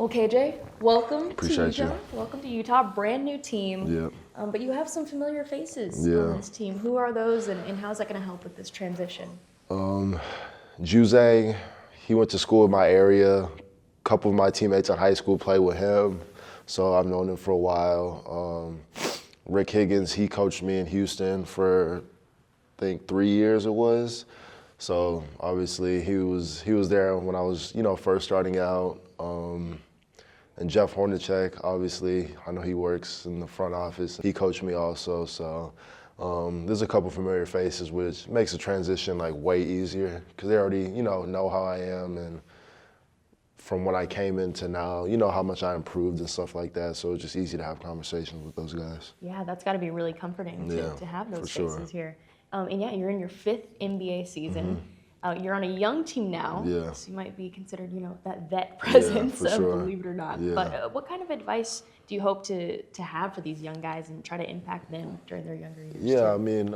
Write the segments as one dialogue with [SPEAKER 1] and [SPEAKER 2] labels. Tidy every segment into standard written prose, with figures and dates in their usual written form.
[SPEAKER 1] Well, KJ, welcome
[SPEAKER 2] Appreciate
[SPEAKER 1] to Utah.
[SPEAKER 2] you.
[SPEAKER 1] Welcome to Utah, brand new team.
[SPEAKER 2] Yep.
[SPEAKER 1] But you have some familiar faces
[SPEAKER 2] Yeah.
[SPEAKER 1] on this team. Who are those, and how's that going to help with this transition?
[SPEAKER 2] Juzang, he went to school in my area. A couple of my teammates in high school played with him, so I've known him for a while. Rick Higgins, he coached me in Houston for, I think, 3 years it was. So obviously he was there when I was, first starting out. And Jeff Hornacek, obviously, I know he works in the front office. He coached me also, so there's a couple familiar faces, which makes the transition like way easier because they already, know how I am, and from when I came into now, how much I improved and stuff like that. So it's just easy to have conversations with those guys.
[SPEAKER 1] Yeah, that's got to be really comforting to have those
[SPEAKER 2] for
[SPEAKER 1] faces
[SPEAKER 2] sure.
[SPEAKER 1] here. And yeah, you're in your 5th NBA season. You're on a young team now,
[SPEAKER 2] Yeah.
[SPEAKER 1] so you might be considered, that vet presence,
[SPEAKER 2] for sure.
[SPEAKER 1] believe it or not.
[SPEAKER 2] Yeah.
[SPEAKER 1] But what kind of advice do you hope to have for these young guys and try to impact them during their younger years?
[SPEAKER 2] Yeah, I
[SPEAKER 1] too?
[SPEAKER 2] mean,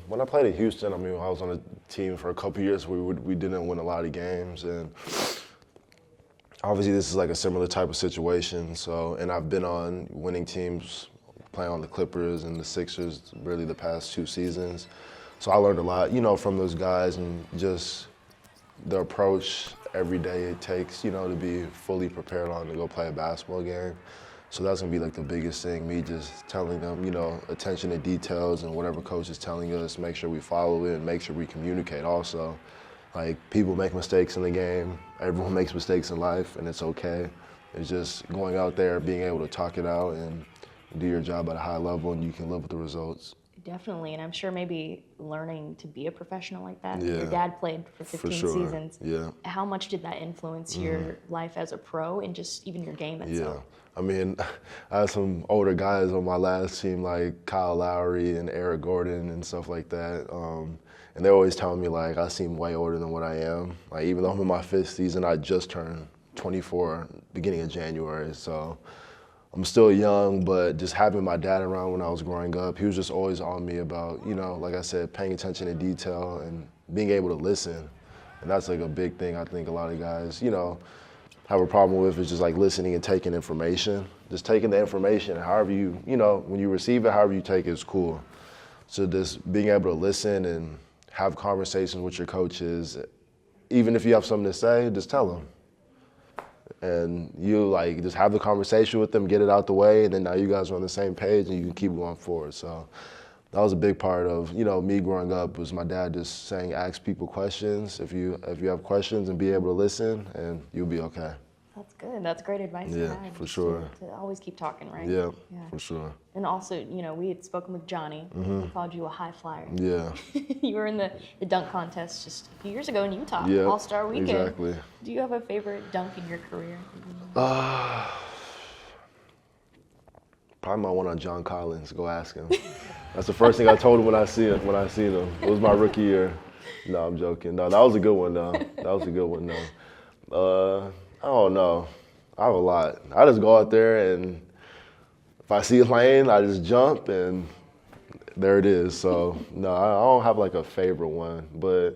[SPEAKER 2] when I played in Houston, I was on a team for a couple years. We didn't win a lot of games, and obviously this is like a similar type of situation. So, and I've been on winning teams, playing on the Clippers and the Sixers really the past 2 seasons. So I learned a lot, from those guys, and just the approach every day it takes, to be fully prepared on to go play a basketball game. So that's gonna be like the biggest thing, me just telling them, attention to details, and whatever coach is telling us, make sure we follow it and make sure we communicate also. Like, people make mistakes in the game, everyone makes mistakes in life, and it's okay. It's just going out there, being able to talk it out and do your job at a high level, and you can live with the results.
[SPEAKER 1] Definitely, and I'm sure maybe learning to be a professional like that.
[SPEAKER 2] Yeah.
[SPEAKER 1] Your dad played for 15
[SPEAKER 2] sure.
[SPEAKER 1] seasons.
[SPEAKER 2] Yeah.
[SPEAKER 1] How much did that influence your life as a pro and just even your game itself?
[SPEAKER 2] Yeah, I mean, I had some older guys on my last team, like Kyle Lowry and Eric Gordon and stuff like that. And they're always telling me, like, I seem way older than what I am. Like, even though I'm in my 5th season, I just turned 24 beginning of January. So I'm still young, but just having my dad around when I was growing up, he was just always on me about, like I said, paying attention to detail and being able to listen. And that's like a big thing I think a lot of guys, have a problem with, is just like listening and taking information. Just taking the information, however you, when you receive it, however you take it is cool. So just being able to listen and have conversations with your coaches, even if you have something to say, just tell them. And you like just have the conversation with them, get it out the way, and then now you guys are on the same page and you can keep going forward. So that was a big part of, me growing up, was my dad just saying, ask people questions. If you have questions, and be able to listen, and you'll be okay.
[SPEAKER 1] That's good. That's great advice to have.
[SPEAKER 2] for
[SPEAKER 1] just
[SPEAKER 2] sure.
[SPEAKER 1] To always keep talking, right?
[SPEAKER 2] Yeah, for sure.
[SPEAKER 1] And also, we had spoken with Johnny. He called you a high flyer.
[SPEAKER 2] Yeah.
[SPEAKER 1] You were in the dunk contest just a few years ago in Utah,
[SPEAKER 2] Yeah,
[SPEAKER 1] All-Star Weekend.
[SPEAKER 2] exactly.
[SPEAKER 1] Do you have a favorite dunk in your career?
[SPEAKER 2] Probably my one on John Collins. Go ask him. That's the first thing I told him when I seen him. It was my rookie year. No, I'm joking. No, that was a good one though. I don't know. I have a lot. I just go out there, and if I see a lane, I just jump, and there it is. So no, I don't have like a favorite one. But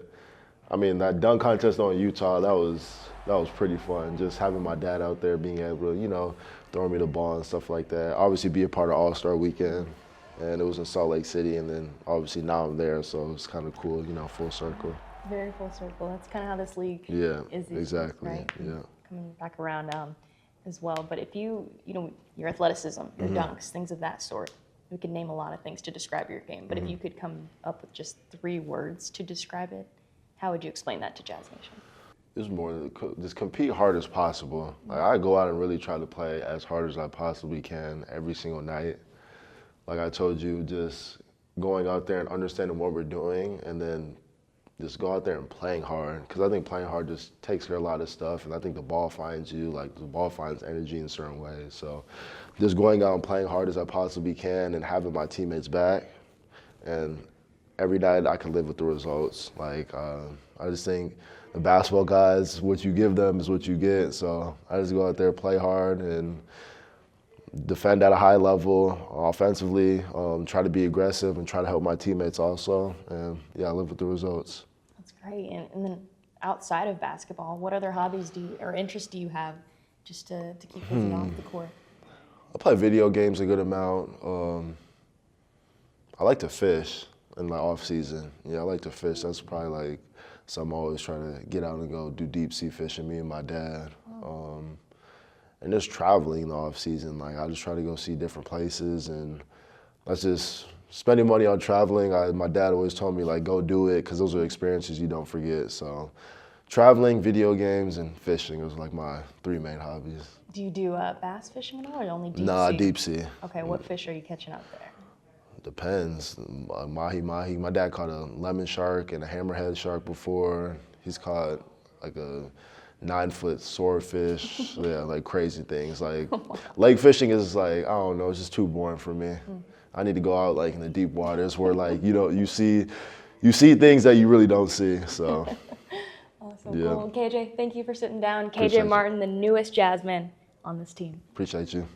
[SPEAKER 2] I mean, that dunk contest on Utah, that was pretty fun. Just having my dad out there, being able to, throw me the ball and stuff like that. Obviously, be a part of All-Star Weekend, and it was in Salt Lake City, and then obviously now I'm there, so it's kind of cool, full circle.
[SPEAKER 1] Very full circle. That's kind of how this league is these
[SPEAKER 2] exactly.
[SPEAKER 1] days, right?
[SPEAKER 2] Yeah.
[SPEAKER 1] Coming back around as well. But if your athleticism, your dunks, things of that sort, we could name a lot of things to describe your game. But if you could come up with just 3 words to describe it, how would you explain that to Jazz Nation?
[SPEAKER 2] It's more just compete hard as possible. Like, I go out and really try to play as hard as I possibly can every single night. Like I told you, just going out there and understanding what we're doing, and then just go out there and playing hard. Because I think playing hard just takes care of a lot of stuff, and I think the ball finds you, like the ball finds energy in certain ways. So just going out and playing hard as I possibly can, and having my teammates back, and every night I can live with the results. Like, I just think the basketball guys, what you give them is what you get. So I just go out there, play hard, and defend at a high level offensively, try to be aggressive, and try to help my teammates also. And I live with the results.
[SPEAKER 1] That's great. And then outside of basketball, what other hobbies or interests do you have just to keep busy off the court?
[SPEAKER 2] I play video games a good amount. I like to fish in my off season. Yeah, I like to fish. That's probably like something I always try to get out and go do deep sea fishing, me and my dad. And just traveling in the off season. Like I just try to go see different places, and that's just spending money on traveling. My dad always told me like go do it because those are experiences you don't forget. So traveling, video games, and fishing is like my 3 main hobbies.
[SPEAKER 1] Do you do bass fishing at all, or only deep sea?
[SPEAKER 2] Nah, deep sea.
[SPEAKER 1] Okay, what fish are you catching out there?
[SPEAKER 2] Depends. Mahi. My dad caught a lemon shark and a hammerhead shark before. He's caught like a 9-foot swordfish. Yeah, like crazy things. Like lake fishing is like, I don't know, it's just too boring for me. I need to go out like in the deep waters where like you see things that you really don't see. So
[SPEAKER 1] Awesome.
[SPEAKER 2] yeah.
[SPEAKER 1] Cool. KJ, thank you for sitting down.
[SPEAKER 2] Appreciate
[SPEAKER 1] KJ
[SPEAKER 2] you.
[SPEAKER 1] Martin, the newest Jazzman on this team.
[SPEAKER 2] Appreciate you.